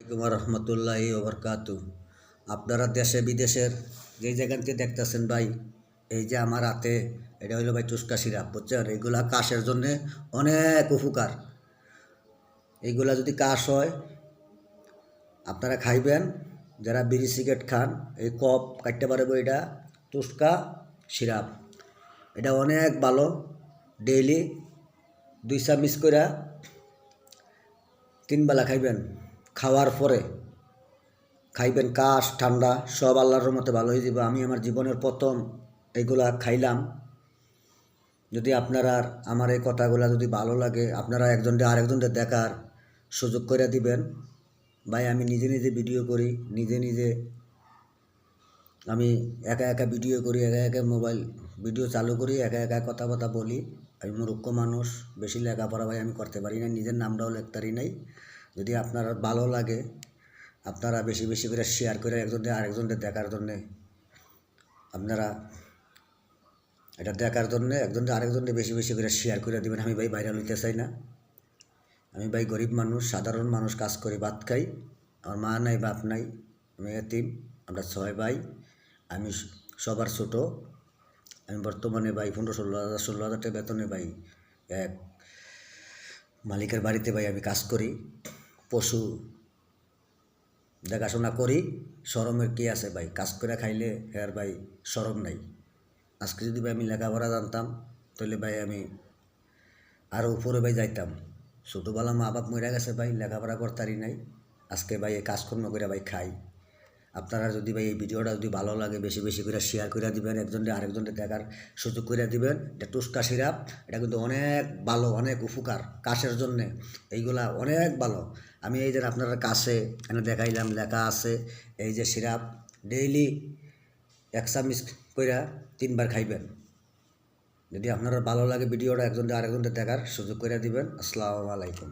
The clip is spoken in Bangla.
কুমার রহমতুল্লাহি ওবরকাতু। আপনারা দেশে বিদেশের যেই জায়গাতে দেখতেছেন ভাই, এই যে আমার হাতে এটা হইলো ভাই টুসকা সিরাপ, বুঝছেন? এইগুলা কাশের জন্যে অনেক উপকার। এইগুলা যদি কাশ হয় আপনারা খাইবেন। যারা বিড়ি সিগারেট খান এই কফ কাটতে পারবো। এটা টুসকা সিরাপ, এটা অনেক ভালো। ডেইলি 2 চামচ করে 3 বেলা খাইবেন। খাওয়ার পরে খাইবেন, কাশ ঠান্ডা সব আল্লাহর মতে ভালো হয়ে যাবে। আমি আমার জীবনের প্রথম এইগুলা খাইলাম। যদি আপনারা আমার এই কথাগুলা যদি ভালো লাগে, আপনারা একজনকে আরেকজনকে দেখার সুযোগ করে দিবেন। ভাই আমি নিজে নিজে ভিডিও করি, নিজে নিজে আমি একা একা ভিডিও করি, একা একা মোবাইল ভিডিও চালু করি, একা একা কথাবার্তা বলি। আমি মূর্খ মানুষ, বেশি লেখাপড়া ভাই আমি করতে পারি না, নিজের নামটাও লিখতে পারি নাই। যদি আপনার ভালো লাগে আপনারা বেশি বেশি করে শেয়ার করে একজনকে আরেকজনকে দেখার জন্যে, আপনারা এটা দেখার জন্যে একজনকে আরেকজনকে বেশি বেশি করে শেয়ার করে দেবেন। আমি ভাই ভাইরাল হইতে চাই না। আমি ভাই গরিব মানুষ, সাধারণ মানুষ, কাজ করি, ভাত খাই। আমার মা নাই, বাপ নাই, আমি এতিম। আমরা 6 ভাই। আমি সবার ছোট। আমি বর্তমানে ভাই 15-16 হাজার টাকা বেতনে ভাই এক মালিকের বাড়িতে ভাই আমি কাজ করি, পশু দেখাশোনা করি। শরমের কি আছে ভাই? কাজ করে খাইলে আর ভাই শরম নাই। আজকে যদি ভাই আমি লেখাপড়া জানতাম তাহলে ভাই আমি আরও উপরে ভাই যাইতাম। ছোটোবেলা মা বাপ মরে গেছে ভাই, লেখাপড়া করতারি নাই। আজকে ভাই এই কাজকর্ম করে ভাই খাই। আপনারা যদি ভাই এই ভিডিওটা যদি ভালো লাগে বেশি বেশি করে শেয়ার করে দিবেন, একজনকে আরেকজনকে দেখার সুযোগ করে দিবেন। এটা টুসকা সিরাপ, এটা কিন্তু অনেক ভালো, অনেক উপকার কাশের জন্যে। এইগুলা অনেক ভালো। আমি এই যে আপনারা কাছে এনে দেখাইলাম, লেখা আছে এই যে সিরাপ ডেইলি 1 চামচ করে 3 বার খাইবেন। যদি আপনারা ভালো লাগে ভিডিওটা একজনকে আরেকজনকে দেখার সুযোগ করে দিবেন। আসসালামু আলাইকুম।